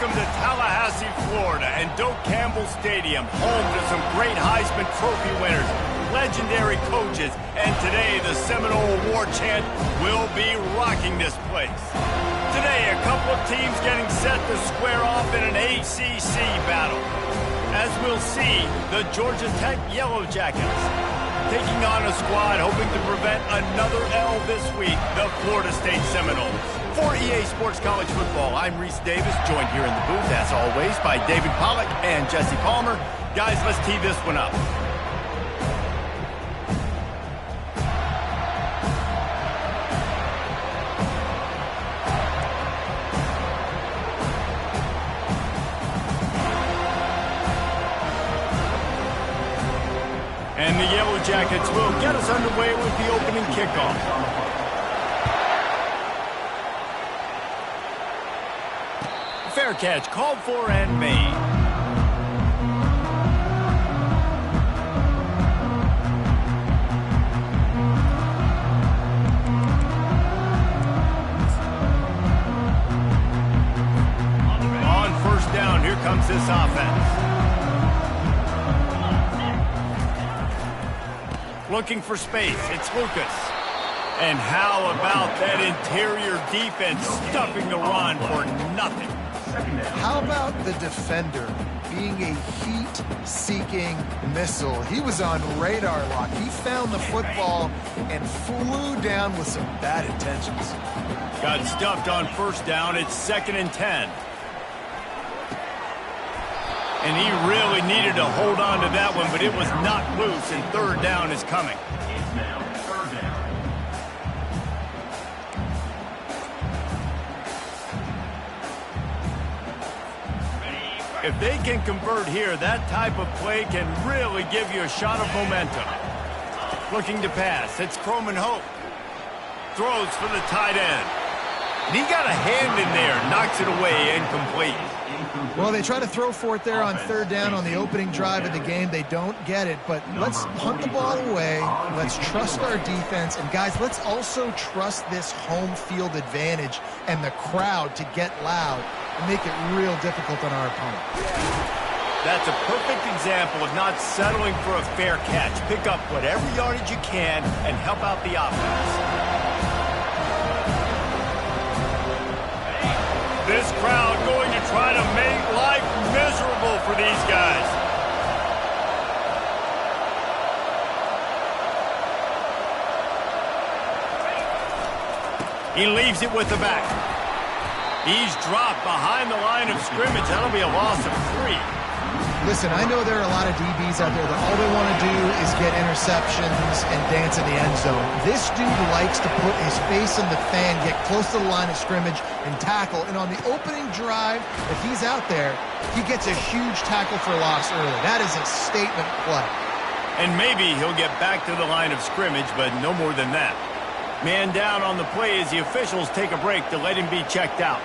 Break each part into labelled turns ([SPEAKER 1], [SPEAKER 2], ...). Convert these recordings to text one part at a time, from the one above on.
[SPEAKER 1] Welcome to Tallahassee, Florida, and Doak Campbell Stadium, home to some great Heisman Trophy winners, legendary coaches, and today the Seminole War Chant will be rocking this place. Today, a couple of teams getting set to square off in an ACC battle. As we'll see, the Georgia Tech Yellow Jackets taking on a squad hoping to prevent another L this week, the Florida State Seminoles. For EA Sports College Football, I'm Reese Davis, joined here in the booth, as always, by David Pollack and Jesse Palmer. Guys, let's tee this one up. And the Yellow Jackets will get us underway with the opening kickoff. Fair catch called for and made. On first down, here comes this offense. Looking for space, it's Lucas. And how about that interior defense stuffing the run for nothing?
[SPEAKER 2] How about the defender being a heat-seeking missile? He was on radar lock. He found the football and flew down with some bad intentions.
[SPEAKER 1] Got stuffed on first down. It's 2nd and 10. And he really needed to hold on to that one, but it was not loose, and third down is coming. If they can convert here, that type of play can really give you a shot of momentum. Looking to pass. It's Croman Hope. Throws for the tight end. And he got a hand in there. Knocks it away, incomplete.
[SPEAKER 2] Well, they try to throw for it there on third down on the opening drive of the game. They don't get it, but let's punt the ball away. Let's trust our defense. And, guys, let's also trust this home field advantage and the crowd to get loud and make it real difficult on our opponent.
[SPEAKER 1] That's a perfect example of not settling for a fair catch. Pick up whatever yardage you can and help out the offense. This crowd going to try to make life miserable for these guys. He leaves it with the back. He's dropped behind the line of scrimmage. That'll be a loss of 3.
[SPEAKER 2] Listen, I know there are a lot of DBs out there that all they want to do is get interceptions and dance in the end zone. This dude likes to put his face in the fan, get close to the line of scrimmage, and tackle. And on the opening drive, if he's out there, he gets a huge tackle for loss early. That is a statement play.
[SPEAKER 1] And maybe he'll get back to the line of scrimmage, but no more than that. Man down on the play as the officials take a break to let him be checked out.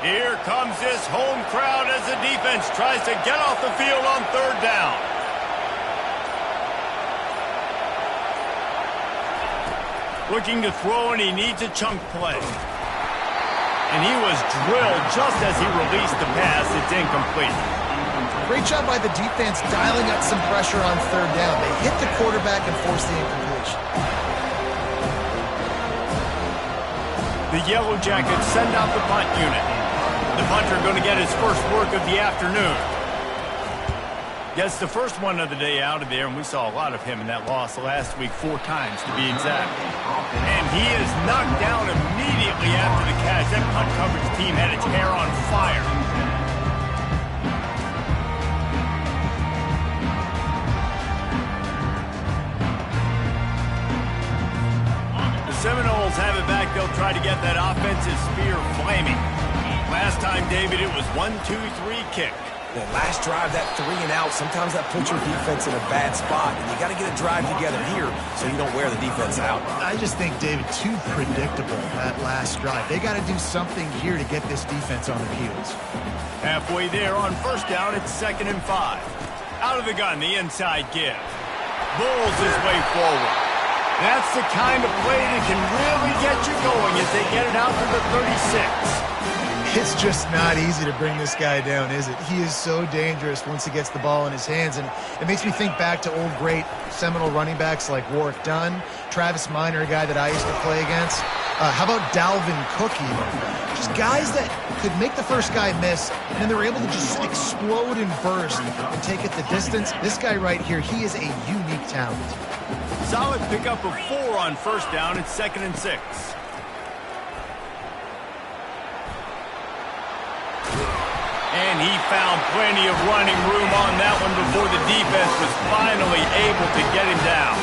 [SPEAKER 1] Here comes this home crowd as the defense tries to get off the field on third down. Looking to throw, and he needs a chunk play. And he was drilled just as he released the pass. It's incomplete.
[SPEAKER 2] Great job by the defense dialing up some pressure on third down. They hit the quarterback and forced the incompletion.
[SPEAKER 1] The Yellow Jackets send out the punt unit. The punter going to get his first work of the afternoon. Gets the first one of the day out of there, and we saw a lot of him in that loss last week, 4 times to be exact. And he is knocked down immediately after the catch. That punt coverage team had its hair on fire. The Seminoles have it back. They'll try to get that offensive spear flaming. Last time, David, it was 1-2-3 kick.
[SPEAKER 3] That last drive, that 3 and out, sometimes that puts your defense in a bad spot. And you got to get a drive together here so you don't wear the defense out.
[SPEAKER 2] I just think, David, too predictable, that last drive. They got to do something here to get this defense on their heels.
[SPEAKER 1] Halfway there on first down, it's 2nd and 5. Out of the gun, the inside give. Bulls his way forward. That's the kind of play that can really get you going as they get it out to the 36.
[SPEAKER 2] It's just not easy to bring this guy down, is it? He is so dangerous once he gets the ball in his hands, and it makes me think back to old great Seminole running backs like Warwick Dunn, Travis Minor, a guy that I used to play against. How about Dalvin Cook even? Just guys that could make the first guy miss, and then they were able to just explode and burst and take it the distance. This guy right here, he is a unique talent.
[SPEAKER 1] Solid pickup of 4 on first down. It's 2nd and 6. And he found plenty of running room on that one before the defense was finally able to get him down.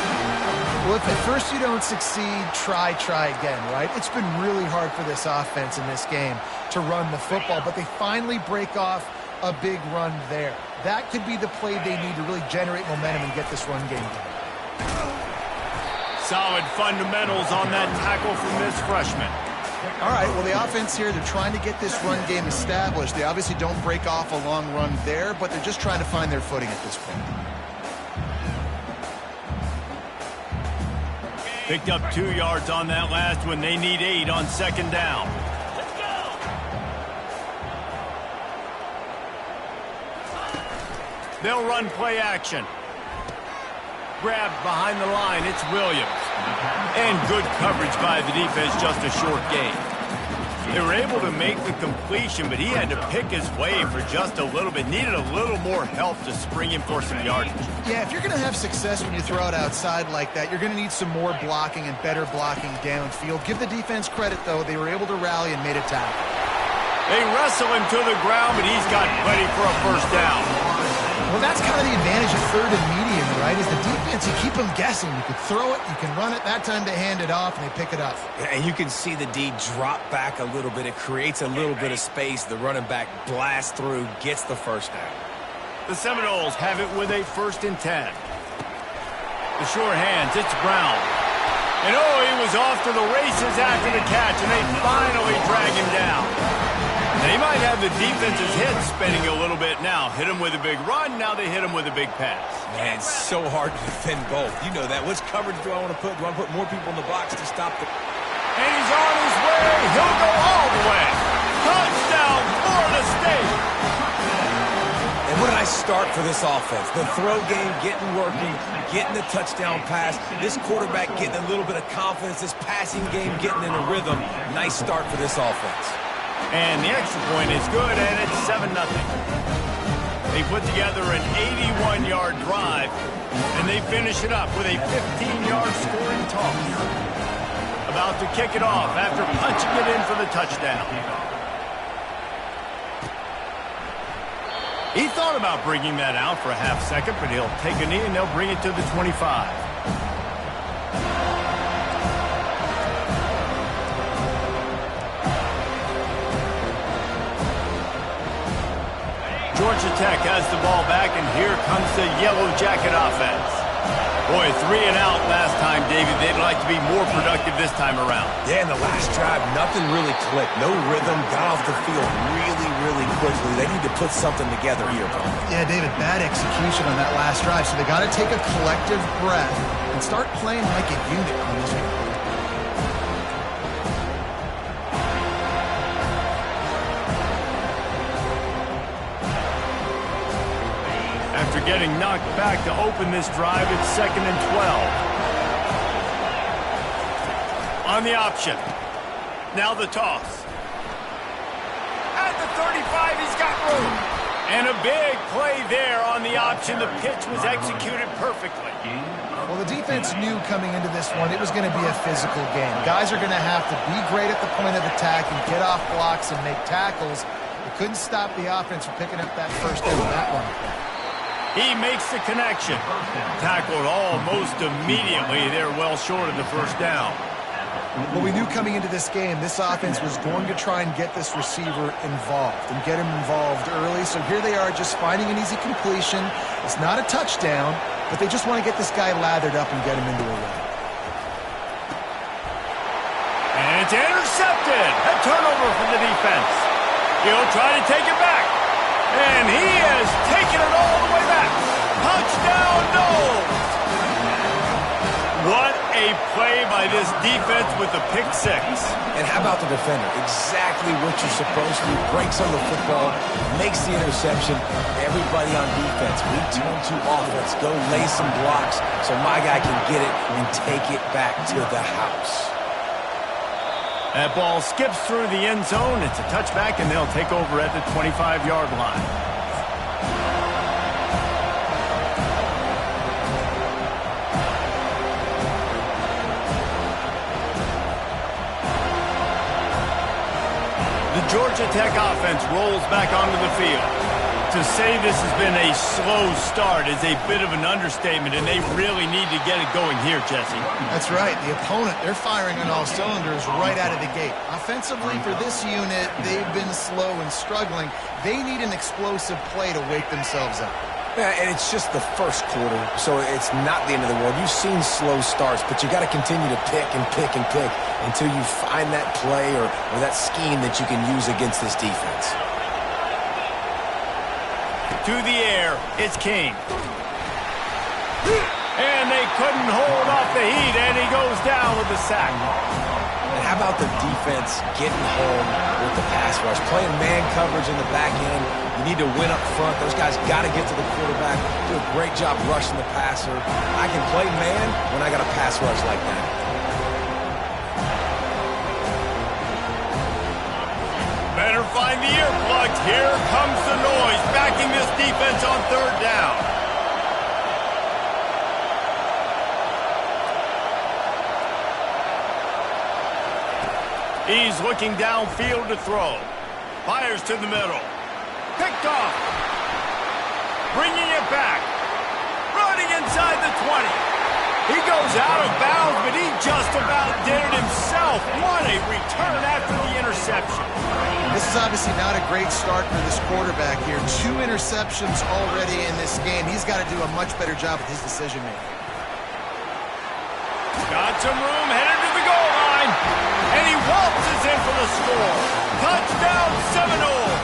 [SPEAKER 2] Well, if at first you don't succeed, try again, right? It's been really hard for this offense in this game to run the football, but they finally break off a big run there. That could be the play they need to really generate momentum and get this run game going.
[SPEAKER 1] Solid fundamentals on that tackle from this freshman.
[SPEAKER 2] All right, well, the offense here, they're trying to get this run game established. They obviously don't break off a long run there, but they're just trying to find their footing at this point.
[SPEAKER 1] Picked up 2 yards on that last one. They need 8 on 2nd down. Let's go! They'll run play action. Grabbed behind the line, it's Williams. And good coverage by the defense, just a short gain. They were able to make the completion, but he had to pick his way for just a little bit. Needed a little more help to spring him for some yardage.
[SPEAKER 2] Yeah, if you're going to have success when you throw it outside like that, you're going to need some more blocking and better blocking downfield. Give the defense credit, though. They were able to rally and made a tackle.
[SPEAKER 1] They wrestle him to the ground, but he's got plenty for a first down.
[SPEAKER 2] Well, that's kind of the advantage of 3rd and medium, right? Is the defense, you keep them guessing. You can throw it, you can run it. That time they hand it off, and they pick it up.
[SPEAKER 3] And you can see the D drop back a little bit. It creates a little bit of space. The running back blasts through, gets the first down.
[SPEAKER 1] The Seminoles have it with a 1st and 10. The short hands, it's Brown. And oh, he was off to the races after the catch, and they finally drag him down. They might have the defense's head spinning a little bit now. Hit him with a big run, now they hit him with a big pass.
[SPEAKER 3] Man, so hard to defend both. You know that. Which coverage do I want to put? Do I want to put more people in the box to stop the...
[SPEAKER 1] And he's on his way. He'll go all the way. Touchdown, Florida State.
[SPEAKER 3] And what did I start for this offense? The throw game getting working, getting the touchdown pass. This quarterback getting a little bit of confidence. This passing game getting in a rhythm. Nice start for this offense.
[SPEAKER 1] And the extra point is good, and it's 7-0. They put together an 81-yard drive, and they finish it up with a 15-yard scoring toss. About to kick it off after punching it in for the touchdown. He thought about bringing that out for a half second, but he'll take a knee, and they'll bring it to the 25. Georgia Tech has the ball back, and here comes the Yellow Jacket offense. Boy, 3 and out last time, David. They'd like to be more productive this time around.
[SPEAKER 3] Yeah, in the last drive, nothing really clicked. No rhythm, got off the field really quickly. They need to put something together here, Tom.
[SPEAKER 2] Yeah, David, bad execution on that last drive, so they got to take a collective breath and start playing like a unit on this one.
[SPEAKER 1] After getting knocked back to open this drive, it's 2nd and 12. On the option. Now the toss. At the 35, he's got room. And a big play there on the option. The pitch was executed perfectly.
[SPEAKER 2] Well, the defense knew coming into this one it was going to be a physical game. Guys are going to have to be great at the point of attack and get off blocks and make tackles. They couldn't stop the offense from picking up that first down with that one.
[SPEAKER 1] He makes the connection. Tackled almost immediately. They're well short of the first down.
[SPEAKER 2] Well, we knew coming into this game, this offense was going to try and get this receiver involved and get him involved early. So here they are just finding an easy completion. It's not a touchdown, but they just want to get this guy lathered up and get him into a run.
[SPEAKER 1] And it's intercepted. A turnover for the defense. He'll try to take it back. And he has taken it all the way back. Touchdown, Knowles! What a play by this defense with the pick six.
[SPEAKER 3] And how about the defender? Exactly what you're supposed to do. Breaks on the football, makes the interception. Everybody on defense, we turn to offense. Go lay some blocks so my guy can get it and take it back to the house.
[SPEAKER 1] That ball skips through the end zone. It's a touchback, and they'll take over at the 25-yard line. The Georgia Tech offense rolls back onto the field. To say this has been a slow start is a bit of an understatement, and they really need to get it going here, Jesse.
[SPEAKER 2] That's right. The opponent, they're firing on all cylinders right out of the gate. Offensively, for this unit, they've been slow and struggling. They need an explosive play to wake themselves up.
[SPEAKER 3] Yeah, and it's just the first quarter, so it's not the end of the world. You've seen slow starts, but you got to continue to pick and pick and pick until you find that play or that scheme that you can use against this defense.
[SPEAKER 1] To the air, it's King. And they couldn't hold off the heat, and he goes down with the sack.
[SPEAKER 3] And how about the defense getting home with the pass rush? Playing man coverage in the back end. You need to win up front. Those guys got to get to the quarterback. Do a great job rushing the passer. I can play man when I got a pass rush like that.
[SPEAKER 1] Better find the earplugs. Here comes the noise, backing this defense on third down. He's looking downfield to throw. Fires to the middle. Picked off. Bringing it back. Running inside the 20. He goes out of bounds, but he just about did it himself. What a return after the interception.
[SPEAKER 2] This is obviously not a great start for this quarterback here. 2 interceptions already in this game. He's got to do a much better job with his decision-making.
[SPEAKER 1] Got some room, headed to the goal line. And he waltzes in for the score. Touchdown, Seminoles.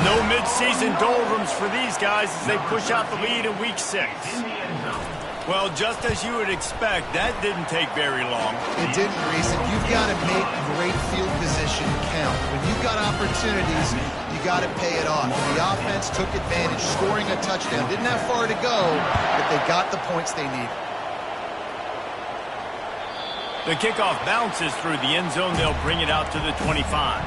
[SPEAKER 1] No midseason doldrums for these guys as they push out the lead in Week 6. Well, just as you would expect, that didn't take very long.
[SPEAKER 2] It didn't, Reese. You've got to make great field position count. When you've got opportunities, you got to pay it off. And the offense took advantage, scoring a touchdown. Didn't have far to go, but they got the points they needed.
[SPEAKER 1] The kickoff bounces through the end zone. They'll bring it out to the 25.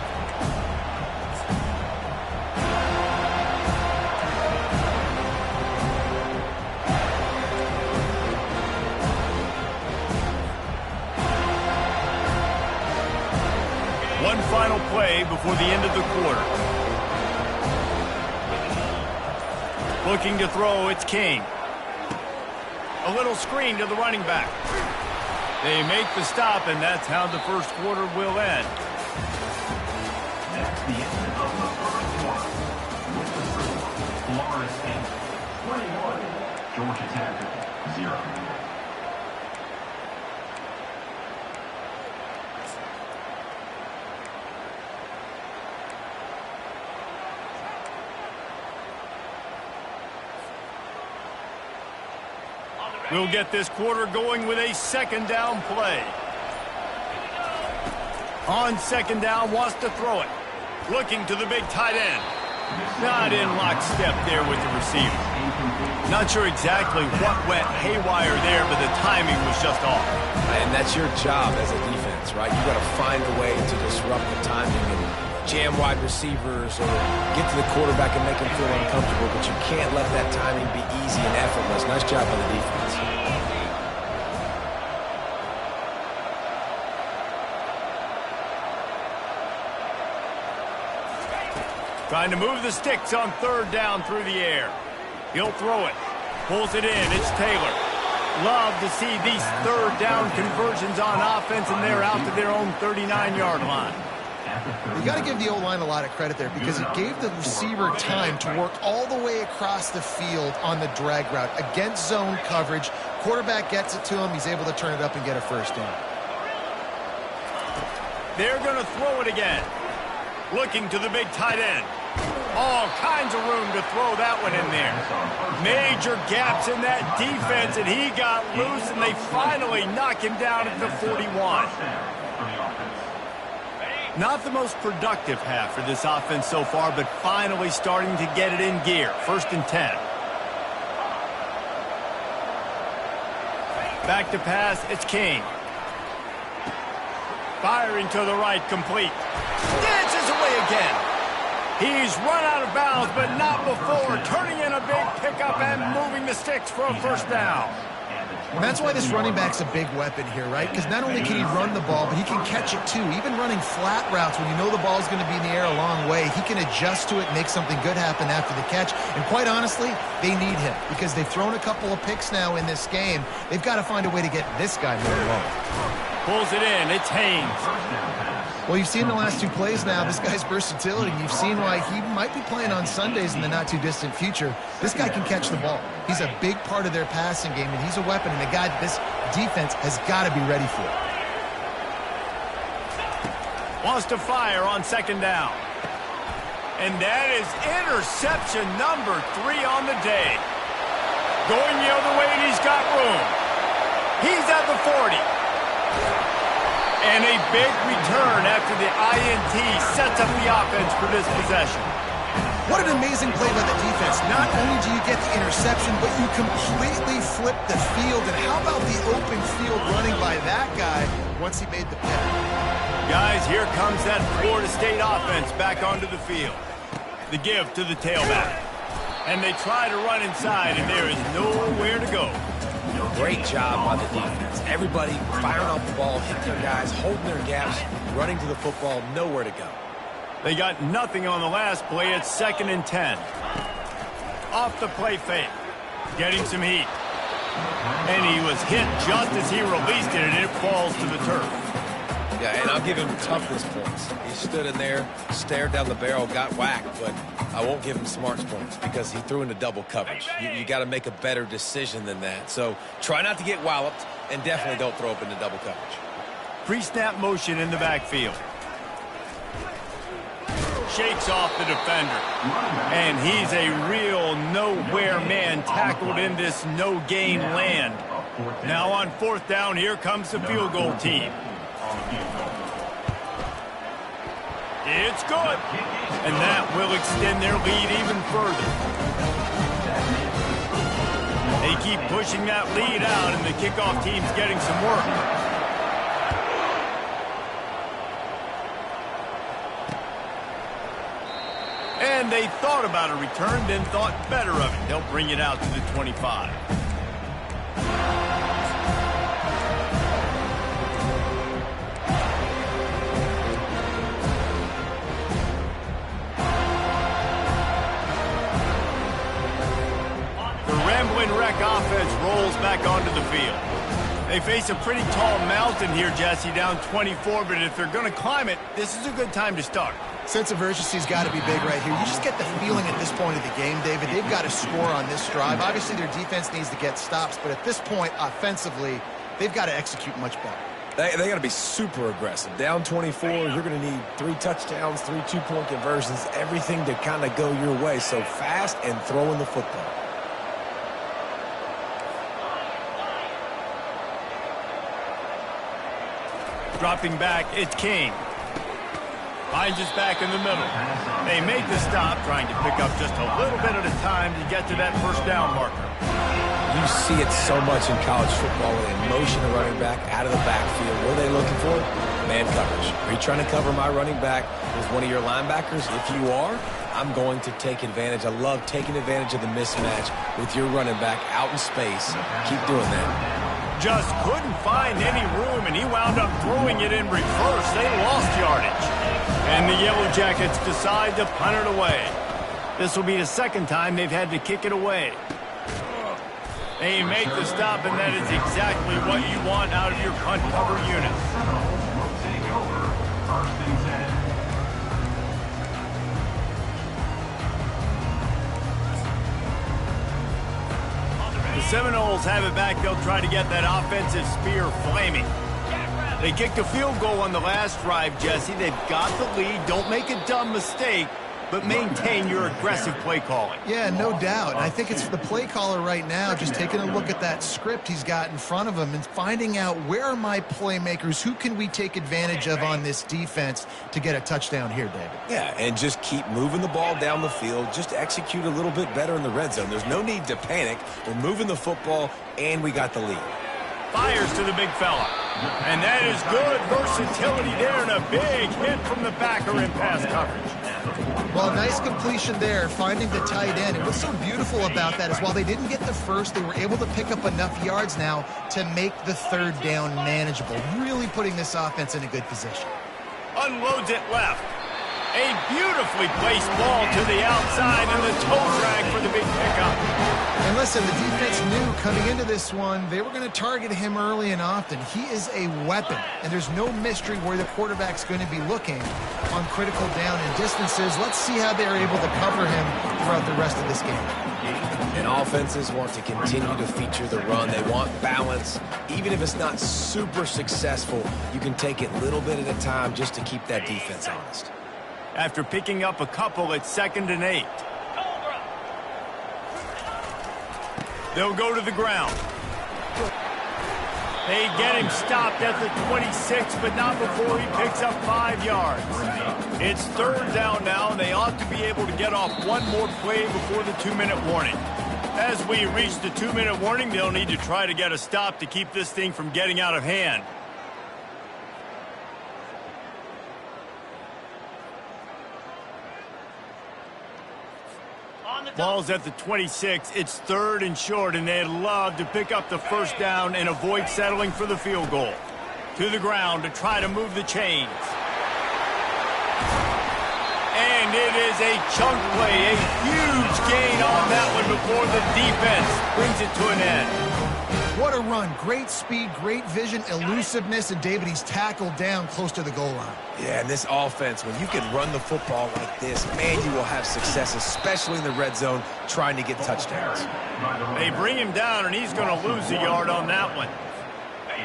[SPEAKER 1] One final play before the end of the quarter. Looking to throw, it's King. A little screen to the running back. They make the stop, and that's how the first quarter will end.
[SPEAKER 4] That's the end of the first quarter. With the first, Florida State 21, Georgia Tech 0.
[SPEAKER 1] We'll get this quarter going with a second down play. On second down, wants to throw it. Looking to the big tight end. Not in lockstep there with the receiver. Not sure exactly what went haywire there, but the timing was just off.
[SPEAKER 3] And that's your job as a defense, right? You got to find a way to disrupt the timing and jam wide receivers or get to the quarterback and make him feel uncomfortable, but you can't let that timing be easy and effortless. Nice job by the defense.
[SPEAKER 1] Trying to move the sticks on third down through the air. He'll throw it. Pulls it in. It's Taylor. Love to see these third down conversions on offense, and they're out to their own 39-yard line.
[SPEAKER 2] You got to give the O-line a lot of credit there because it gave the receiver time to work all the way across the field on the drag route against zone coverage. Quarterback gets it to him. He's able to turn it up and get a first down.
[SPEAKER 1] They're going to throw it again. Looking to the big tight end. All kinds of room to throw that one in there. Major gaps in that defense, and he got loose, and they finally knock him down at the 41. Not the most productive half for this offense so far, but finally starting to get it in gear. 1st and 10. Back to pass, it's King. Firing to the right, complete. Dances away again. He's run out of bounds, but not before. Turning in a big pickup and moving the sticks for a 1st down.
[SPEAKER 2] And that's why this running back's a big weapon here, right? Because not only can he run the ball, but he can catch it too. Even running flat routes when you know the ball's going to be in the air a long way, he can adjust to it, make something good happen after the catch. And quite honestly, they need him because they've thrown a couple of picks now in this game. They've got to find a way to get this guy more involved.
[SPEAKER 1] Pulls it in. It's Haynes.
[SPEAKER 2] Well, you've seen the last 2 plays now, this guy's versatility. You've seen why he might be playing on Sundays in the not-too-distant future. This guy can catch the ball. He's a big part of their passing game, and he's a weapon, and a guy that this defense has got to be ready for.
[SPEAKER 1] Wants to fire on 2nd down. And that is interception number 3 on the day. Going the other way, and he's got room. He's at the 40. And a big return after the INT sets up the offense for this possession.
[SPEAKER 2] What an amazing play by the defense. Not only do you get the interception, but you completely flip the field. And how about the open field running by that guy once he made the pick?
[SPEAKER 1] Guys, here comes that Florida State offense back onto the field. The give to the tailback. And they try to run inside, and there is nowhere to go.
[SPEAKER 3] Great job by the defense. Everybody firing off the ball, hitting their guys, holding their gaps, running to the football, nowhere to go.
[SPEAKER 1] They got nothing on the last play. It's 2nd and 10. Off the play fake. Getting some heat. And he was hit just as he released it, and it falls to the turf.
[SPEAKER 3] Yeah, and I'll give him toughness points. He stood in there, stared down the barrel, got whacked, but I won't give him smarts points because he threw into double coverage. You got to make a better decision than that. So try not to get walloped, and definitely don't throw up into double coverage.
[SPEAKER 1] Pre-snap motion in the backfield. Shakes off the defender. And he's a real nowhere man tackled in this no-gain land. Now on 4th down, here comes the field goal team. It's good. And that will extend their lead even further. They keep pushing that lead out, and the kickoff team's getting some work. And they thought about a return, then thought better of it. They'll bring it out to the 25. Offense rolls back onto the field. They face a pretty tall mountain here, Jesse, down 24, but if they're going to climb it, this is a good time to start.
[SPEAKER 2] Sense of urgency's got to be big right here. You just get the feeling at this point of the game, David, they've got to score on this drive. Obviously, their defense needs to get stops, but at this point, offensively, they've got to execute much better.
[SPEAKER 3] They got to be super aggressive. Down 24, you're going to need 3 touchdowns, 3 two-point conversions, everything to kind of go your way. So fast and throwing the football.
[SPEAKER 1] Dropping back, it's King. Finds us back in the middle. They make the stop, trying to pick up just a little bit at a time to get to that 1st down marker.
[SPEAKER 3] You see it so much in college football, in motion a running back out of the backfield. What are they looking for? Man coverage. Are you trying to cover my running back with one of your linebackers? If you are, I'm going to take advantage. I love taking advantage of the mismatch with your running back out in space. Keep doing that.
[SPEAKER 1] Just couldn't find any room, and he wound up throwing it in reverse. They lost yardage. And the Yellow Jackets decide to punt it away. This will be the 2nd time they've had to kick it away. They make the stop, and that is exactly what you want out of your punt cover unit.
[SPEAKER 4] Take over 1st and 10.
[SPEAKER 1] The Seminoles have it back. They'll try to get that offensive spear flaming. They kicked a field goal on the last drive, Jesse. They've got the lead. Don't make a dumb mistake. but maintain your aggressive play calling.
[SPEAKER 2] Yeah, no doubt. I think it's the play caller right now just taking a look at that script he's got in front of him and finding out where are my playmakers, who can we take advantage of on this defense to get a touchdown here, David.
[SPEAKER 3] Yeah, and just keep moving the ball down the field. Just execute a little bit better in the red zone. There's no need to panic. We're moving the football, and we got the lead.
[SPEAKER 1] Fires to the big fella. And that is good versatility there and a big hit from the backer in pass coverage.
[SPEAKER 2] Well, nice completion there, finding the tight end. And what's so beautiful about that is while they didn't get the first, they were able to pick up enough yards now to make the third down manageable, really putting this offense in a good position.
[SPEAKER 1] Unloads it left. A beautifully placed ball to the outside and the toe drag for the big pickup.
[SPEAKER 2] And listen, the defense knew coming into this one, they were going to target him early and often. He is a weapon, and there's no mystery where the quarterback's going to be looking on critical down and distances. Let's see how they're able to cover him throughout the rest of this game.
[SPEAKER 3] And offenses want to continue to feature the run. They want balance. Even if it's not super successful, you can take it little bit at a time just to keep that defense honest.
[SPEAKER 1] After picking up a couple at 2nd and 8. They'll go to the ground. They get him stopped at the 26, but not before he picks up 5 yards. It's 3rd down now, and they ought to be able to get off one more play before the 2-minute warning. As we reach the 2-minute warning, they'll need to try to get a stop to keep this thing from getting out of hand. Ball's at the 26. It's 3rd and short, and they'd love to pick up the first down and avoid settling for the field goal. To the ground to try to move the chains. And it is a chunk play, a huge gain on that one before the defense brings it to an end.
[SPEAKER 2] What a run. Great speed, great vision, elusiveness, and David, he's tackled down close to the goal line.
[SPEAKER 3] Yeah, and this offense, when you can run the football like this, man, you will have success, especially in the red zone, trying to get touchdowns.
[SPEAKER 1] They bring him down, and he's going to lose a yard on that one.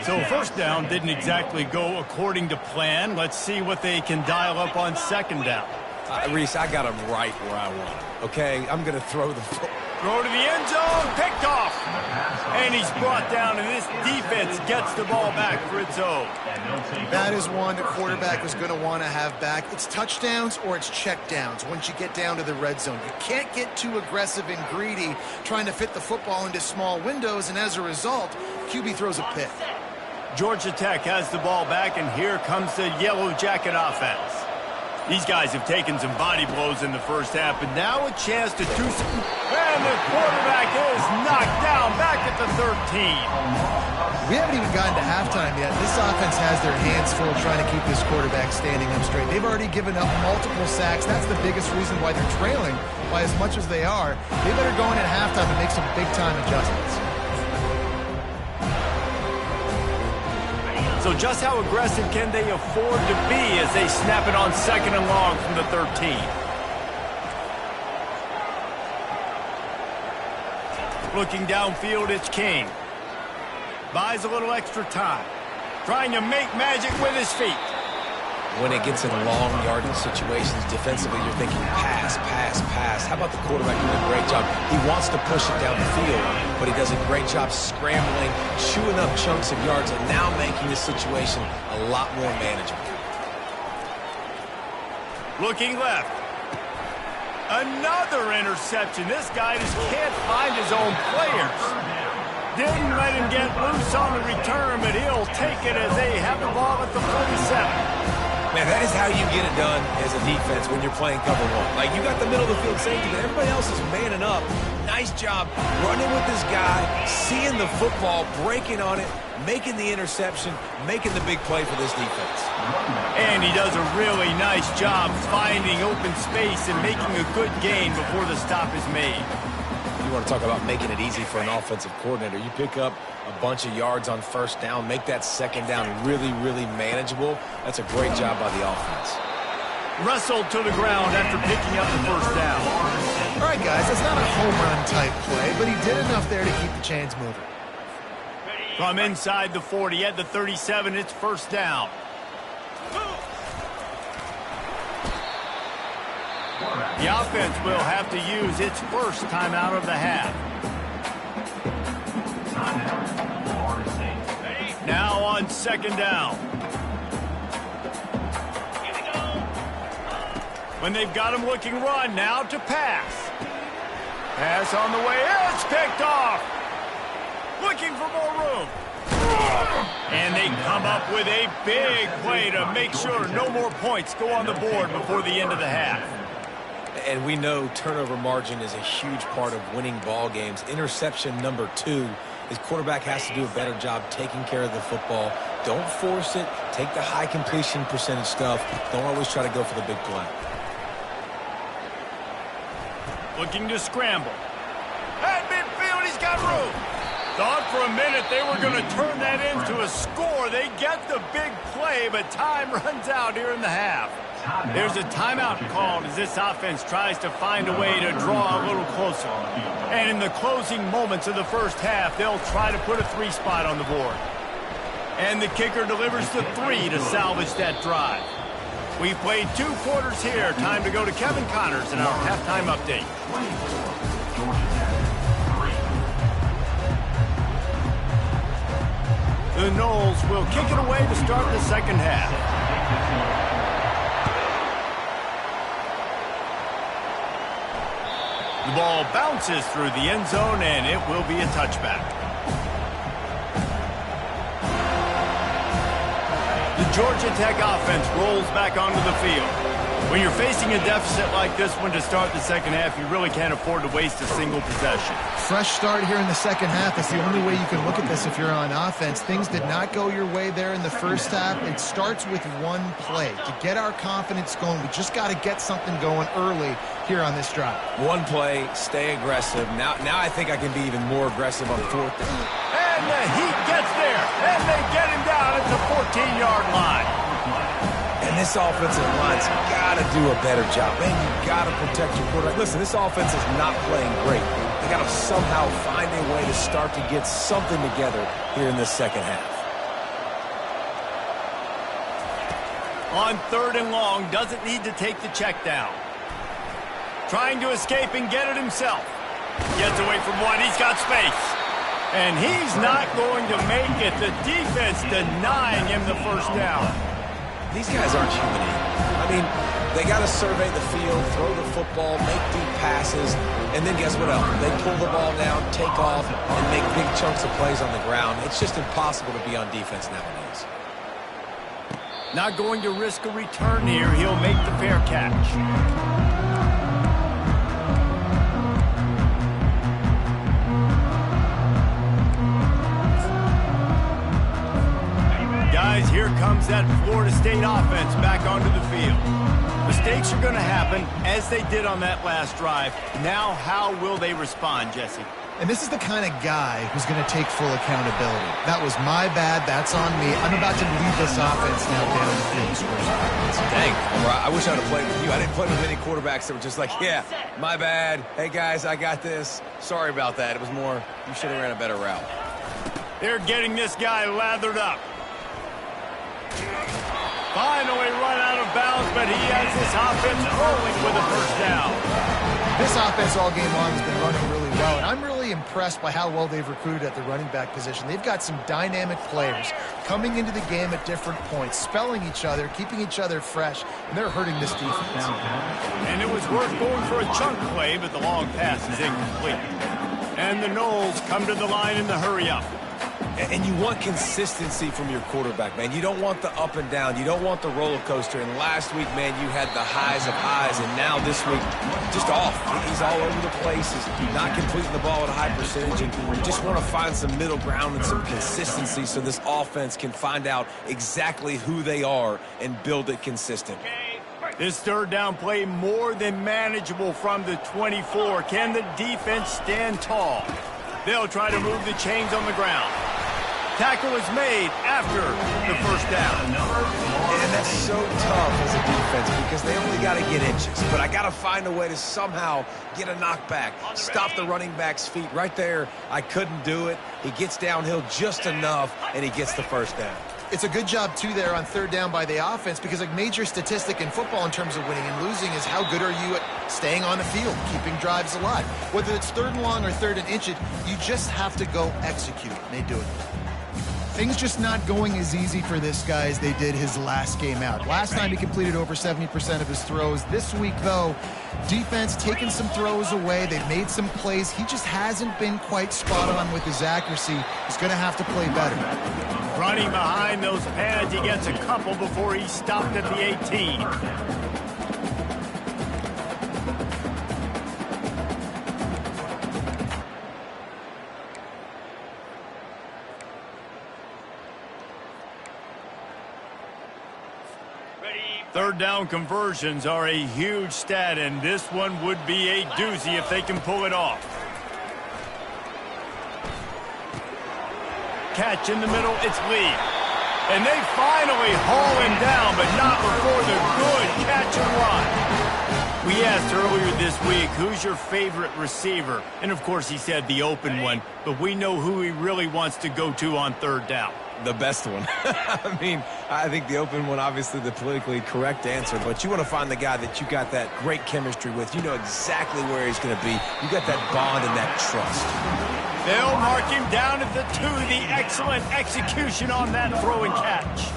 [SPEAKER 1] So first down didn't exactly go according to plan. Let's see what they can dial up on 2nd down.
[SPEAKER 3] Reese, I got him right where I want him, okay? I'm going to throw the football.
[SPEAKER 1] Throw to the end zone, picked off. And he's brought down, and this defense gets the ball back for its own.
[SPEAKER 2] That is one the quarterback is going to want to have back. It's touchdowns or it's checkdowns once you get down to the red zone. You can't get too aggressive and greedy trying to fit the football into small windows, and as a result, QB throws a pick.
[SPEAKER 1] Georgia Tech has the ball back, and here comes the Yellow Jacket offense. These guys have taken some body blows in the first half, but now a chance to do some. And the quarterback is knocked down back at the 13.
[SPEAKER 2] We haven't even gotten to halftime yet. This offense has their hands full trying to keep this quarterback standing up straight. They've already given up multiple sacks. That's the biggest reason why they're trailing by as much as they are. They better go in at halftime and make some big-time adjustments.
[SPEAKER 1] So just how aggressive can they afford to be as they snap it on 2nd and long from the 13? Looking downfield, it's King. Buys a little extra time. Trying to make magic with his feet.
[SPEAKER 3] When it gets in long yardage situations, defensively, you're thinking pass, pass, pass. How about the quarterback doing a great job? He wants to push it down the field, but he does a great job scrambling, chewing up chunks of yards, and now making this situation a lot more manageable.
[SPEAKER 1] Looking left. Another interception. This guy just can't find his own players. Didn't let him get loose on the return, but he'll take it as they have the ball at the 47.
[SPEAKER 3] Man, that is how you get it done as a defense when you're playing cover one. Like, you got the middle of the field safety, but everybody else is manning up. Nice job running with this guy, seeing the football, breaking on it, making the interception, making the big play for this defense.
[SPEAKER 1] And he does a really nice job finding open space and making a good gain before the stop is made.
[SPEAKER 3] You want to talk about making it easy for an offensive coordinator. You pick up a bunch of yards on first down, make that 2nd down really, really manageable. That's a great job by the offense.
[SPEAKER 1] Wrestled to the ground after picking up the first down.
[SPEAKER 2] All right, guys, that's not a home run type play, but he did enough there to keep the chains moving.
[SPEAKER 1] From inside the 40 at the 37, it's first down. The offense will have to use its first timeout of the half. Now on second down. When they've got him looking run, now to pass. Pass on the way, it's picked off. Looking for more room. And they come up with a big play to make sure no more points go on the board before the end of the half.
[SPEAKER 3] And we know turnover margin is a huge part of winning ball games. Interception number 2. His quarterback has to do a better job taking care of the football. Don't force it. Take the high completion percentage stuff. Don't always try to go for the big play.
[SPEAKER 1] Looking to scramble. At midfield, he's got room. Thought for a minute they were going to turn that into a score. They get the big play, but time runs out here in the half. There's a timeout called as this offense tries to find a way to draw a little closer. And in the closing moments of the first half, they'll try to put a 3 spot on the board. And the kicker delivers the 3 to salvage that drive. We've played 2 quarters here. Time to go to Kevin Connors in our halftime update. The Noles will kick it away to start the second half. The ball bounces through the end zone, and it will be a touchback. The Georgia Tech offense rolls back onto the field. When you're facing a deficit like this one to start the second half, you really can't afford to waste a single possession.
[SPEAKER 2] Fresh start here in the second half. It's the only way you can look at this if you're on offense. Things did not go your way there in the first half. It starts with one play. To get our confidence going, we just got to get something going early here on this drive.
[SPEAKER 3] One play, stay aggressive. Now I think I can be even more aggressive on 4th down.
[SPEAKER 1] And the Heat gets there, and they get him down at the 14-yard line.
[SPEAKER 3] And this offensive line's got to do a better job. Man, you got to protect your quarterback. Listen, this offense is not playing great. They got to somehow find a way to start to get something together here in this second half.
[SPEAKER 1] On 3rd and long, doesn't need to take the check down. Trying to escape and get it himself. Gets away from one, he's got space. And he's not going to make it. The defense denying him the first down.
[SPEAKER 3] These guys aren't human. I mean, they got to survey the field, throw the football, make deep passes, and then guess what else? They pull the ball down, take off, and make big chunks of plays on the ground. It's just impossible to be on defense nowadays.
[SPEAKER 1] Not going to risk a return here. He'll make the fair catch. Guys, here comes that Florida State offense back onto the field. Mistakes are going to happen, as they did on that last drive. Now, how will they respond, Jesse?
[SPEAKER 2] And this is the kind of guy who's going to take full accountability. That was my bad. That's on me. I'm about to lead this offense now down the field.
[SPEAKER 3] Dang, I wish I would have played with you. I didn't play with any quarterbacks that were just like, yeah, my bad. Hey, guys, I got this. Sorry about that. It was more, you should have ran a better route.
[SPEAKER 1] They're getting this guy lathered up. Finally run out of bounds, but he has this offense rolling with a first down.
[SPEAKER 2] This offense all game long has been running really well, and I'm really impressed by how well they've recruited at the running back position. They've got some dynamic players coming into the game at different points, spelling each other, keeping each other fresh, and they're hurting this defense.
[SPEAKER 1] And it was worth going for a chunk play, but the long pass is incomplete. And the Noles come to the line in the hurry-up.
[SPEAKER 3] And you want consistency from your quarterback, man. You don't want the up and down. You don't want the roller coaster. And last week, man, you had the highs of highs. And now this week, just off. He's all over the place. He's not completing the ball at a high percentage. And you just want to find some middle ground and some consistency so this offense can find out exactly who they are and build it consistent.
[SPEAKER 1] This 3rd down play more than manageable from the 24. Can the defense stand tall? They'll try to move the chains on the ground. Tackle is made after the first down.
[SPEAKER 3] And that's so tough as a defense because they only got to get inches. But I got to find a way to somehow get a knockback, stop the running back's feet. Right there, I couldn't do it. He gets downhill just enough, and he gets the first down.
[SPEAKER 2] It's a good job, too, there on third down by the offense because a major statistic in football in terms of winning and losing is how good are you at staying on the field, keeping drives alive. Whether it's third and long or third and inches, you just have to go execute. And they do it.
[SPEAKER 5] Things just not going as easy for this guy as they did his last game out. Last time he completed over 70% of his throws. This week, though, defense taking some throws away. They've made some plays. He just hasn't been quite spot on with his accuracy. He's going to have to play better.
[SPEAKER 1] Running behind those pads, he gets a couple before he's stopped at the 18. Third down conversions are a huge stat, and this one would be a doozy if they can pull it off. Catch in the middle, it's Lee. And they finally haul him down, but not before the good catch and run. We asked earlier this week, who's your favorite receiver? And of course he said the open one, but we know who he really wants to go to on third down.
[SPEAKER 3] The best one. I mean, I think the open one, obviously the politically correct answer, but you want to find the guy that you got that great chemistry with. You know exactly where he's going to be. You got that bond and that trust.
[SPEAKER 1] They'll mark him down at the 2. The excellent execution on that throw and catch.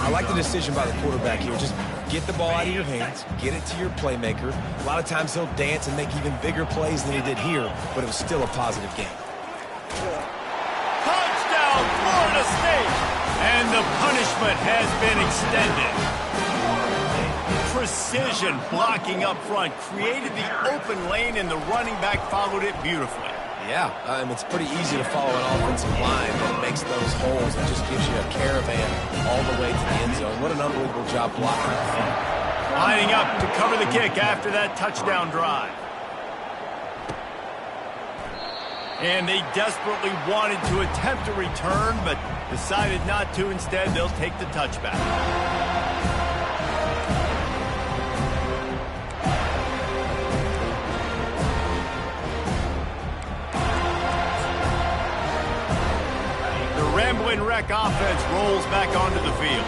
[SPEAKER 3] I like the decision by the quarterback here. Just get the ball out of your hands, get it to your playmaker. A lot of times he'll dance and make even bigger plays than he did here, but it was still a positive game.
[SPEAKER 1] Touchdown, Florida State! And the punishment has been extended. Precision blocking up front created the open lane, and the running back followed it beautifully.
[SPEAKER 3] Yeah, it's pretty easy to follow an offensive line that makes those holes and just gives you a caravan all the way to the end zone. What an unbelievable job blocking.
[SPEAKER 1] Lining up to cover the kick after that touchdown drive. And they desperately wanted to attempt a return, but decided not to. Instead, they'll take the touchback. Rambling Wreck offense rolls back onto the field.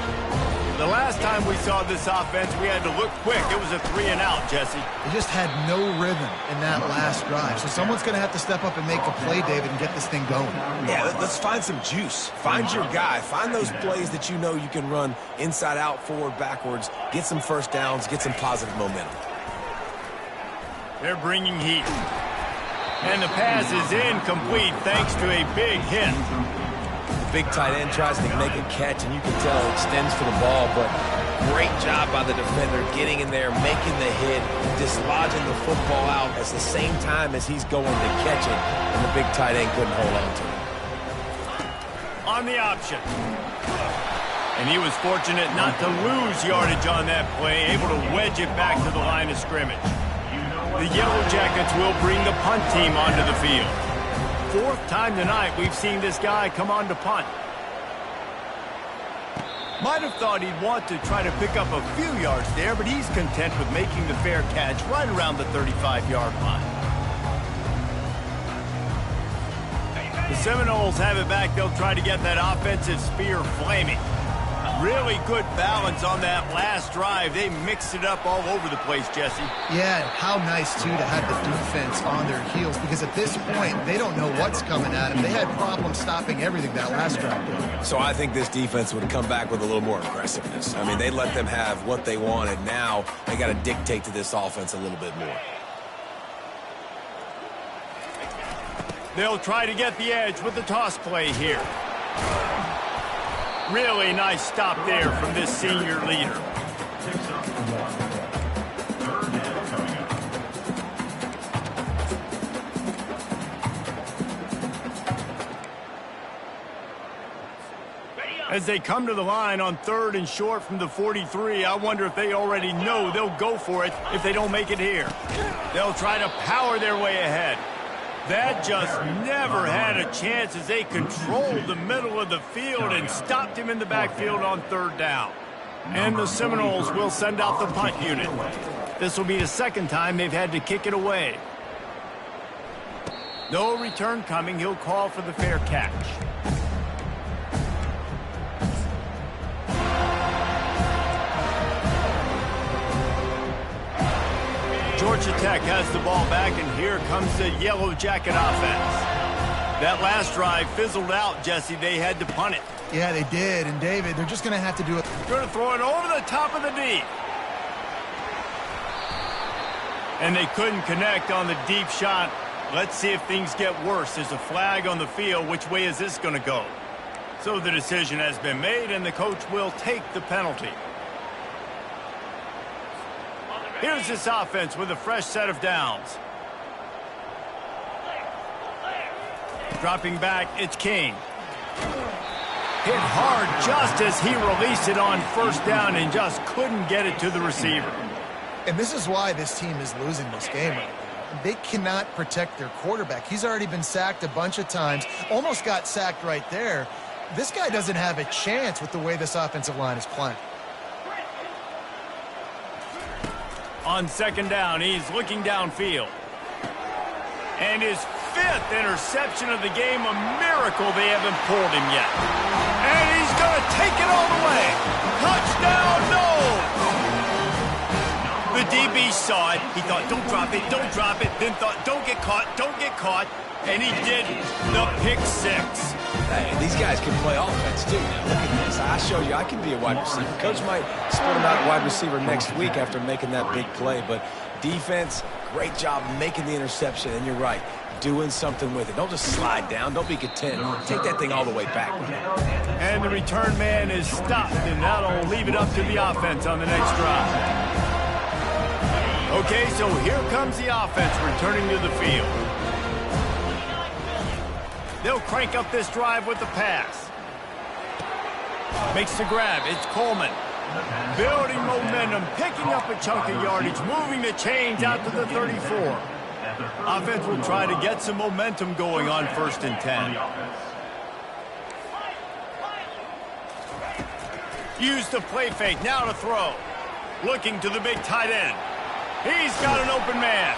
[SPEAKER 1] The last time we saw this offense, we had to look quick. It was a 3-and-out, Jesse.
[SPEAKER 2] They just had no rhythm in that last drive. So someone's going to have to step up and make a play, David, and get this thing going.
[SPEAKER 3] Yeah, let's find some juice. Find your guy. Find those plays that you know you can run inside out, forward, backwards. Get some first downs. Get some positive momentum.
[SPEAKER 1] They're bringing heat. And the pass is incomplete thanks to a big hit.
[SPEAKER 3] Big tight end tries to make a catch, and you can tell it extends for the ball, but great job by the defender getting in there, making the hit, dislodging the football out at the same time as he's going to catch it, and the big tight end couldn't hold on to it.
[SPEAKER 1] On the option. And he was fortunate not to lose yardage on that play, able to wedge it back to the line of scrimmage. The Yellow Jackets will bring the punt team onto the field. Fourth time tonight we've seen this guy come on to punt. Might have thought he'd want to try to pick up a few yards there, but he's content with making the fair catch right around the 35-yard line. The Seminoles have it back. They'll try to get that offensive spear flaming. Really good balance on that last drive. They mixed it up all over the place, Jesse.
[SPEAKER 2] Yeah, how nice, too, to have the defense on their heels, because at this point, they don't know what's coming at them. They had problems stopping everything that last drive.
[SPEAKER 3] So I think this defense would come back with a little more aggressiveness. I mean, they let them have what they wanted. Now they got to dictate to this offense a little bit more.
[SPEAKER 1] They'll try to get the edge with the toss play here. Really nice stop there from this senior leader. As they come to the line on 3rd and short from the 43, I wonder if they already know they'll go for it if they don't make it here. They'll try to power their way ahead. That just never had a chance as they controlled the middle of the field and stopped him in the backfield on 3rd down. And the Seminoles will send out the punt unit. This will be the second time they've had to kick it away. No return coming. He'll call for the fair catch. Georgia Tech has the ball back, and here comes the Yellow Jacket offense. That last drive fizzled out, Jesse. They had to punt it.
[SPEAKER 5] Yeah, they did. And, David, they're just going to have to do it.
[SPEAKER 1] Going to throw it over the top of the D. And they couldn't connect on the deep shot. Let's see if things get worse. There's a flag on the field. Which way is this going to go? So the decision has been made, and the coach will take the penalty. Here's this offense with a fresh set of downs. Dropping back, it's King. Hit hard just as he released it on first down and just couldn't get it to the receiver.
[SPEAKER 5] And this is why this team is losing this game right now. They cannot protect their quarterback. He's already been sacked a bunch of times, almost got sacked right there. This guy doesn't have a chance with the way this offensive line is playing.
[SPEAKER 1] On second down, he's looking downfield. And his 5th interception of the game, a miracle they haven't pulled him yet. And he's going to take it all the way. Touchdown, no! The DB saw it. He thought, don't drop it, don't drop it. Then thought, don't get caught, don't get caught. And he did the pick 6.
[SPEAKER 3] Hey, these guys can play offense, too. Now, look at this. I show you I can be a wide receiver. Coach might split him out wide receiver next week after making that big play. But defense, great job making the interception. And you're right, doing something with it. Don't just slide down. Don't be content. Take that thing all the way back.
[SPEAKER 1] And the return man is stopped, and that'll leave it up to the offense on the next drive. Okay, so here comes the offense returning to the field. They'll crank up this drive with the pass. Makes the grab. It's Coleman. Building momentum, picking up a chunk of yardage, moving the chains out to the 34. Offense will try to get some momentum going on 1st and 10. Use the play fake. Now to throw. Looking to the big tight end. He's got an open man.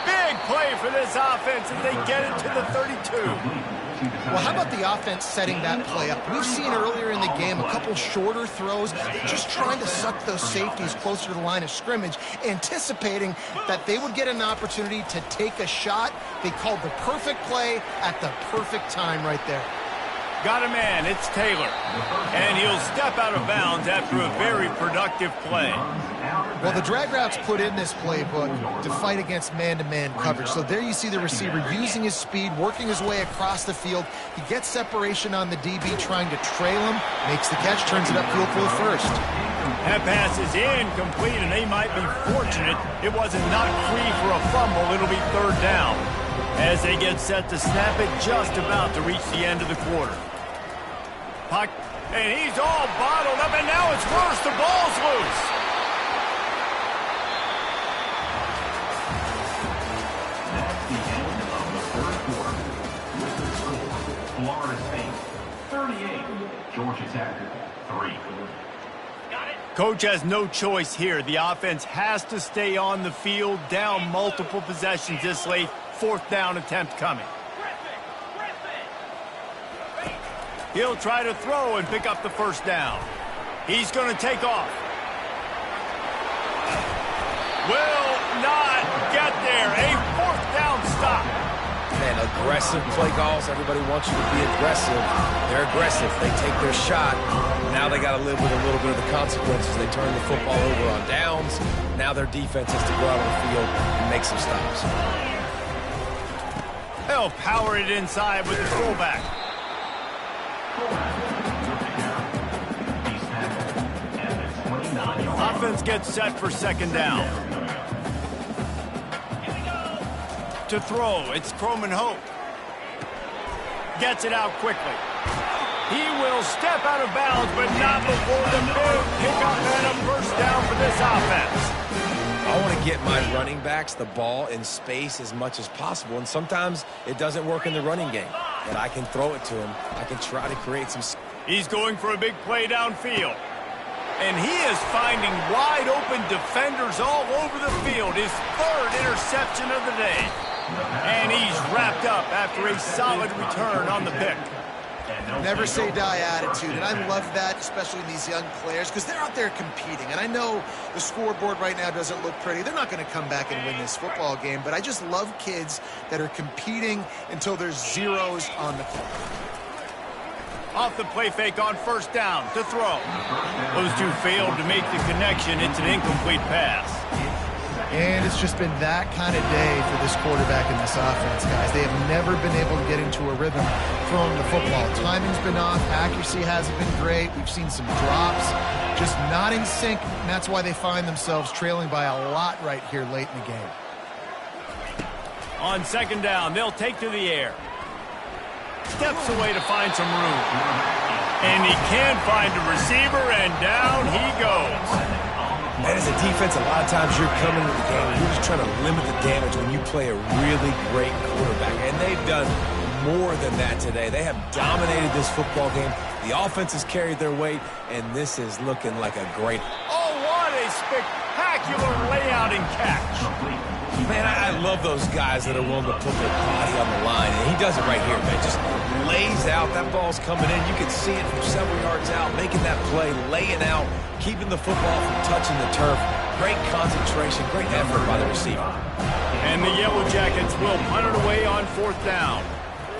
[SPEAKER 1] Big play for this offense as they get it to the 32.
[SPEAKER 5] Well, how about the offense setting that play up? We've seen earlier in the game a couple shorter throws, just trying to suck those safeties closer to the line of scrimmage, anticipating that they would get an opportunity to take a shot. They called the perfect play at the perfect time right there.
[SPEAKER 1] Got a man, it's Taylor. And he'll step out of bounds after a very productive play.
[SPEAKER 5] Well, the drag routes put in this playbook to fight against man-to-man coverage. So there you see the receiver using his speed, working his way across the field. He gets separation on the DB trying to trail him, makes the catch, turns it upfield for the first.
[SPEAKER 1] That pass is incomplete, and they might be fortunate it wasn't knocked free for a fumble. It'll be 3rd down as they get set to snap it just about to reach the end of the quarter. Puck, and he's all bottled up, and now it's worse. The ball's loose.
[SPEAKER 4] That's the end of the 3rd quarter. With the score, Florida State 38, Georgia Tech 3.
[SPEAKER 1] Coach has no choice here. The offense has to stay on the field, down multiple possessions this late. 4th down attempt coming. He'll try to throw and pick up the first down. He's going to take off. Will not get there. A 4th down stop.
[SPEAKER 3] Man, aggressive play calls. Everybody wants you to be aggressive. They're aggressive. They take their shot. Now they got to live with a little bit of the consequences. They turn the football over on downs. Now their defense has to go out on the field and make some stops.
[SPEAKER 1] They'll power it inside with the fullback. Offense gets set for 2nd down. To throw, it's Croman Hope. Gets it out quickly. He will step out of bounds, but not before the big pickup and a first down for this offense.
[SPEAKER 3] I want to get my running backs the ball in space as much as possible, and sometimes it doesn't work in the running game. But I can throw it to him. I can try to create some...
[SPEAKER 1] He's going for a big play downfield. And he is finding wide open defenders all over the field. His 3rd interception of the day. And he's wrapped up after a solid return on the pick.
[SPEAKER 2] Never say die attitude, and I love that, especially in these young players, because they're out there competing. And I know the scoreboard right now doesn't look pretty. They're not going to come back and win this football game, but I just love kids that are competing until there's zeros on the clock.
[SPEAKER 1] Off the play fake on first down to throw. Those two failed to make the connection. It's an incomplete pass.
[SPEAKER 5] And it's just been that kind of day for this quarterback in this offense, guys. They have never been able to get into a rhythm throwing the football. Timing's been off. Accuracy hasn't been great. We've seen some drops. Just not in sync, and that's why they find themselves trailing by a lot right here late in the game.
[SPEAKER 1] On second down, they'll take to the air. Steps away to find some room. And he can find a receiver, and down he goes.
[SPEAKER 3] And as a defense, a lot of times you're coming to the game, you're just trying to limit the damage when you play a really great quarterback. And they've done more than that today. They have dominated this football game. The offense has carried their weight, and this is looking like a great...
[SPEAKER 1] Oh, what a spectacular layout and catch.
[SPEAKER 3] Man, I love those guys that are willing to put their body on the line. And he does it right here, man. Just lays out. That ball's coming in. You can see it from several yards out, making that play, laying out, keeping the football from touching the turf. Great concentration, great effort by the receiver.
[SPEAKER 1] And the Yellow Jackets will punt it away on fourth down.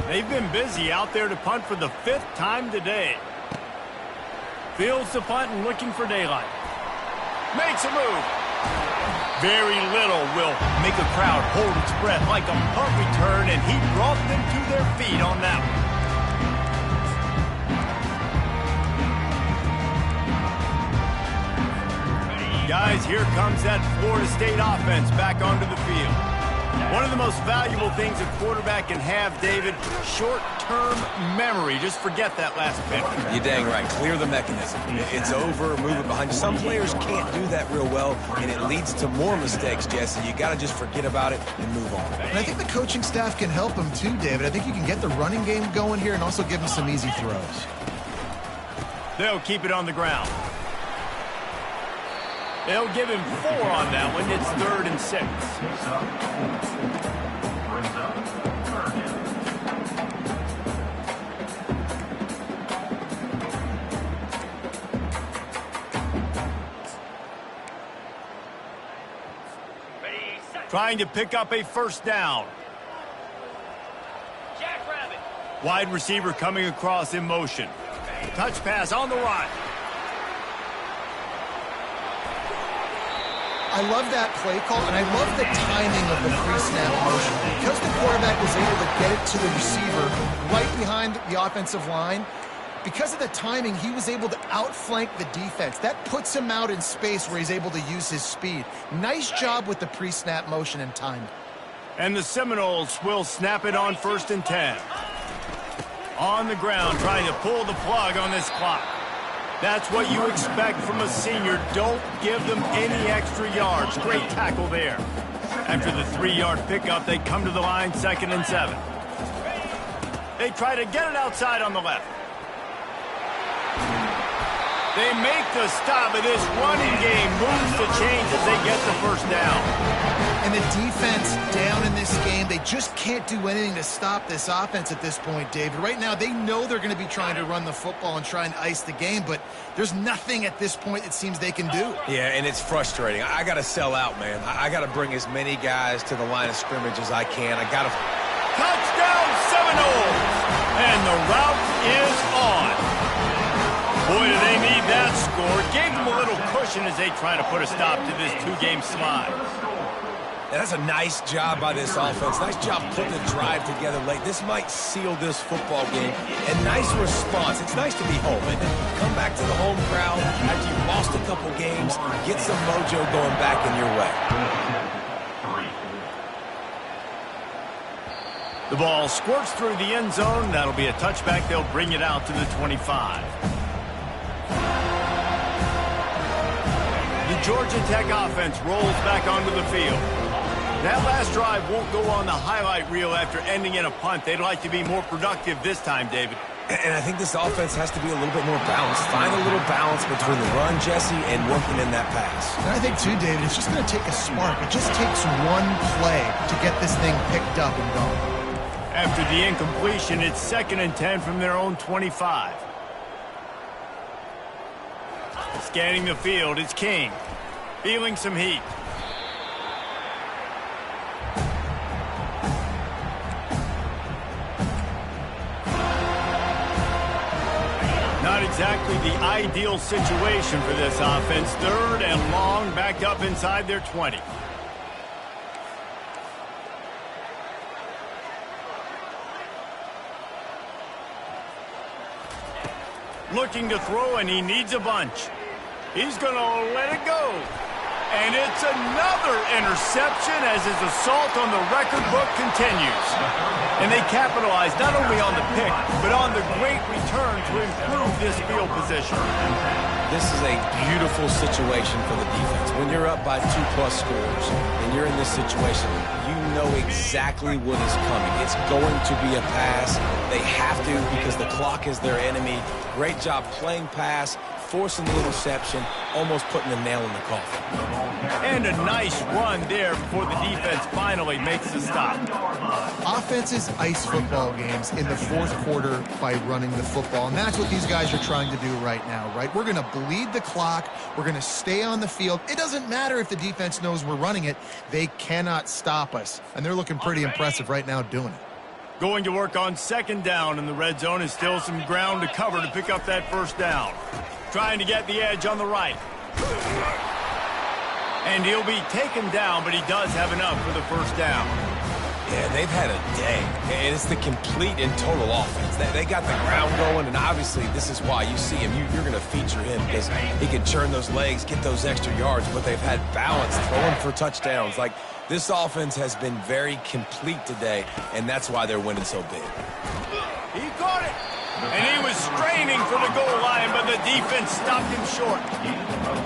[SPEAKER 1] They've been busy out there to punt for the 5th time today. Fields the punt and looking for daylight. Makes a move. Very little will make a crowd hold its breath like a punt return, and he brought them to their feet on that one. Guys, here comes that Florida State offense back onto the field. One of the most valuable things a quarterback can have, David, short-term memory. Just forget that last pick.
[SPEAKER 3] You're dang right. Clear the mechanism. It's over, move it behind you. Some players can't do that real well, and it leads to more mistakes, Jesse. You got to just forget about it and move on.
[SPEAKER 5] And I think the coaching staff can help him too, David. I think you can get the running game going here and also give him some easy throws.
[SPEAKER 1] They'll keep it on the ground. They'll give him 4 on that one. It's 3rd and 6. Trying to pick up a first down. Wide receiver coming across in motion. Touch pass on the run.
[SPEAKER 2] I love that play call, and I love the timing of the pre-snap motion. Because the quarterback was able to get it to the receiver right behind the offensive line, because of the timing, he was able to outflank the defense. That puts him out in space where he's able to use his speed. Nice job with the pre-snap motion and timing.
[SPEAKER 1] And the Seminoles will snap it on 1st and 10. On the ground, trying to pull the plug on this clock. That's what you expect from a senior. Don't give them any extra yards. Great tackle there. After the 3-yard pickup, they come to the line, 2nd and 7. They try to get it outside on the left. They make the stop, but this running game moves the chains as they get the first down.
[SPEAKER 2] And the defense down in this game, they just can't do anything to stop this offense at this point, David. Right now, they know they're going to be trying to run the football and try and ice the game, but there's nothing at this point it seems they can do.
[SPEAKER 3] Yeah, and it's frustrating. I got to sell out, man. I got to bring as many guys to the line of scrimmage as I can. I got to...
[SPEAKER 1] Touchdown, Seminoles! And the route is on. Boy, do they need that score. Gave them a little cushion as they try to put a stop to this 2-game slide.
[SPEAKER 3] And that's a nice job by this offense. Nice job putting the drive together late. This might seal this football game. And nice response. It's nice to be home and come back to the home crowd after you've lost a couple games. Get some mojo going back in your way.
[SPEAKER 1] The ball squirts through the end zone. That'll be a touchback. They'll bring it out to the 25. The Georgia Tech offense rolls back onto the field. That last drive won't go on the highlight reel after ending in a punt. They'd like to be more productive this time, David.
[SPEAKER 3] And I think this offense has to be a little bit more balanced. Find a little balance between the run, Jesse, and working in that pass.
[SPEAKER 2] And I think, too, David, it's just going to take a spark. It just takes one play to get this thing picked up and going.
[SPEAKER 1] After the incompletion, it's 2nd and 10 from their own 25. Scanning the field, it's King. Feeling some heat. Not exactly the ideal situation for this offense. 3rd and long, backed up inside their 20. Looking to throw, and he needs a bunch. He's going to let it go. And it's another interception as his assault on the record book continues. And they capitalize not only on the pick, but on the great return to improve this field position.
[SPEAKER 3] This is a beautiful situation for the defense. When you're up by 2+ scores and you're in this situation, you know exactly what is coming. It's going to be a pass. They have to because the clock is their enemy. Great job playing pass, forcing the interception, almost putting the nail in the coffin.
[SPEAKER 1] And a nice run there before the defense finally makes the stop.
[SPEAKER 5] Offenses ice football games in the 4th quarter by running the football, and that's what these guys are trying to do right now, right? We're going to bleed the clock. We're going to stay on the field. It doesn't matter if the defense knows we're running it. They cannot stop us, and they're looking pretty impressive right now doing it.
[SPEAKER 1] Going to work on 2nd down in the red zone is still some ground to cover to pick up that 1st down. Trying to get the edge on the right. And he'll be taken down, but he does have enough for the 1st down.
[SPEAKER 3] Yeah, they've had a day, and it's the complete and total offense. They got the ground going, and obviously this is why you see him. You're going to feature him because he can churn those legs, get those extra yards, but they've had balance, throwing for touchdowns. Like, this offense has been very complete today, and that's why they're winning so big.
[SPEAKER 1] He caught it, and he was straining for the goal line, but the defense stopped him short.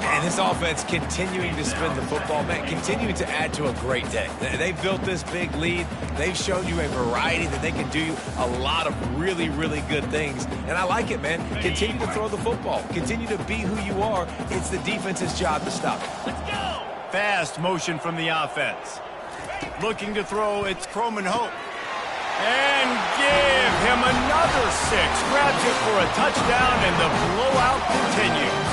[SPEAKER 3] And this offense continuing to spin the football, man, continuing to add to a great day. They've built this big lead. They've shown you a variety that they can do a lot of really, really good things. And I like it, man. Continue to throw the football. Continue to be who you are. It's the defense's job to stop it.
[SPEAKER 1] Let's go! Fast motion from the offense. Looking to throw, it's Croman Hope. And give him another 6. Grabs it for a touchdown, and the blowout continues.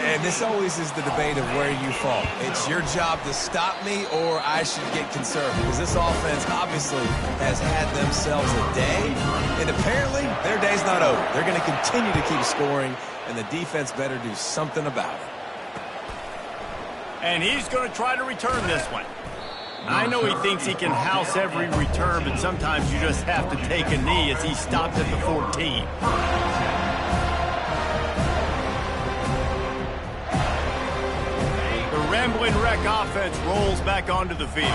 [SPEAKER 3] And this always is the debate of where you fall. It's your job to stop me, or I should get concerned, because this offense obviously has had themselves a day, and apparently their day's not over. They're going to continue to keep scoring, and the defense better do something about it.
[SPEAKER 1] And he's going to try to return this one. I know he thinks he can house every return, but sometimes you just have to take a knee as he stopped at the 14. The Rambling Wreck offense rolls back onto the field.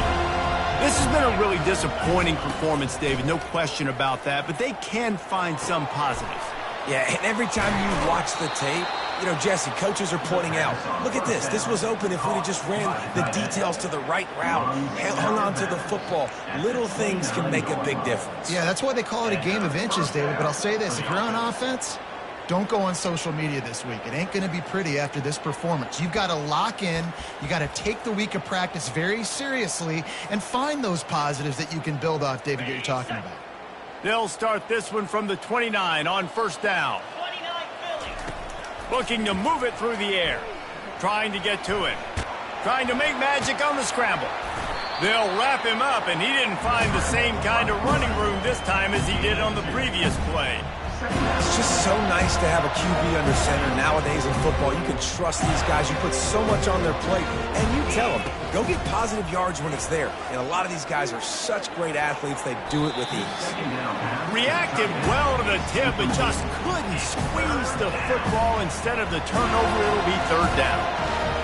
[SPEAKER 1] This has been a really disappointing performance, David, no question about that, but they can find some positives.
[SPEAKER 3] Yeah, and every time you watch the tape, you know, Jesse, coaches are pointing out, look at this. This was open if we'd have just ran the details to the right route, hung on to the football. Little things can make a big difference.
[SPEAKER 5] Yeah, that's why they call it a game of inches, David. But I'll say this, if you're on offense, don't go on social media this week. It ain't going to be pretty after this performance. You've got to lock in. You got to take the week of practice very seriously and find those positives that you can build off, David, that you're talking about.
[SPEAKER 1] They'll start this one from the 29 on 1st down. Looking to move it through the air. Trying to get to it. Trying to make magic on the scramble. They'll wrap him up, and he didn't find the same kind of running room this time as he did on the previous play.
[SPEAKER 3] It's just so nice to have a QB under center nowadays in football. You can trust these guys. You put so much on their plate, and you tell them, go get positive yards when it's there. And a lot of these guys are such great athletes, they do it with ease.
[SPEAKER 1] Reacted well to the tip, but just couldn't squeeze the football. Instead of the turnover, it'll be 3rd down.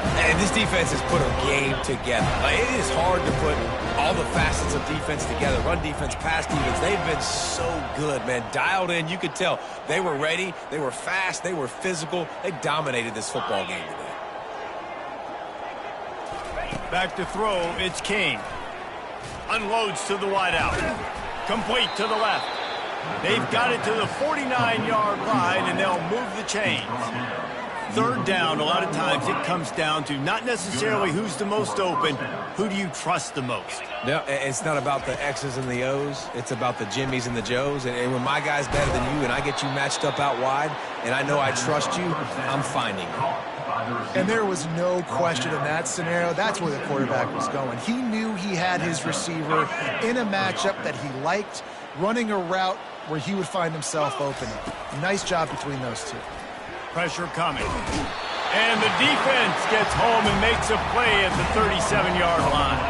[SPEAKER 3] And this defense has put a game together. It is hard to put all the facets of defense together. Run defense, pass defense. They've been so good, man. Dialed in. You could tell they were ready. They were fast. They were physical. They dominated this football game today.
[SPEAKER 1] Back to throw. It's King. Unloads to the wideout. Complete to the left. They've got it to the 49-yard line, and they'll move the chains. Third down, a lot of times it comes down to not necessarily who's the most open, who do you trust the most?
[SPEAKER 3] No, it's not about the X's and the O's. It's about the Jimmies and the Joes. And when my guy's better than you and I get you matched up out wide and I know I trust you, I'm finding you.
[SPEAKER 5] And there was no question in that scenario. That's where the quarterback was going. He knew he had his receiver in a matchup that he liked, running a route where he would find himself open. Nice job between those two.
[SPEAKER 1] Pressure coming. And the defense gets home and makes a play at the 37-yard line.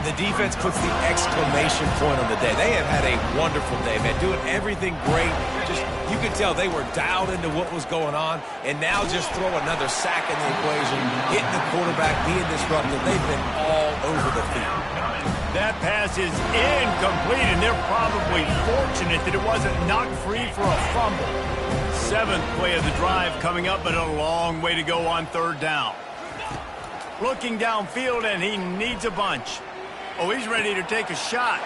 [SPEAKER 3] The defense puts the exclamation point on the day. They have had a wonderful day, man, doing everything great. Just, you could tell they were dialed into what was going on, and now just throw another sack in the equation, hitting the quarterback, being disruptive. They've been all over the field.
[SPEAKER 1] That pass is incomplete, and they're probably fortunate that it wasn't knocked free for a fumble. 7th play of the drive coming up, but a long way to go on 3rd down. Looking downfield, and he needs a bunch. Oh, he's ready to take a shot.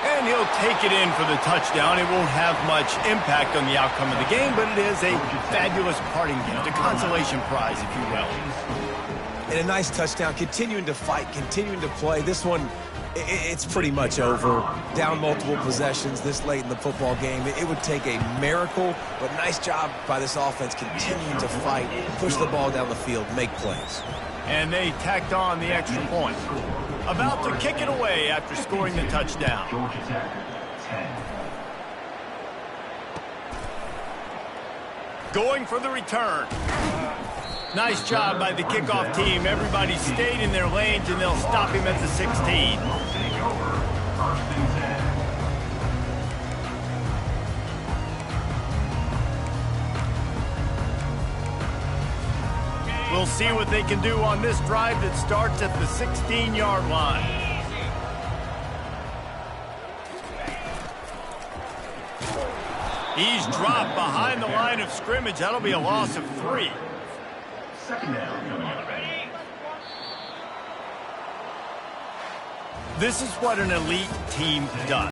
[SPEAKER 1] And he'll take it in for the touchdown. It won't have much impact on the outcome of the game, but it is a fabulous parting gift, a consolation prize, if you will.
[SPEAKER 3] And a nice touchdown, continuing to fight, continuing to play. This one, it's pretty much over. Down multiple possessions this late in the football game. It would take a miracle, but nice job by this offense continuing to fight, push the ball down the field, make plays.
[SPEAKER 1] And they tacked on the extra point. About to kick it away after scoring the touchdown.
[SPEAKER 4] Georgia Tech, 10.
[SPEAKER 1] Going for the return. Nice job by the kickoff team. Everybody stayed in their lanes, and they'll stop him at the 16.
[SPEAKER 4] Take over. 1st and 10.
[SPEAKER 1] We'll see what they can do on this drive that starts at the 16-yard line. He's dropped behind the line of scrimmage. That'll be a loss of 3.
[SPEAKER 4] 2nd down coming up.
[SPEAKER 1] This is what an elite team does.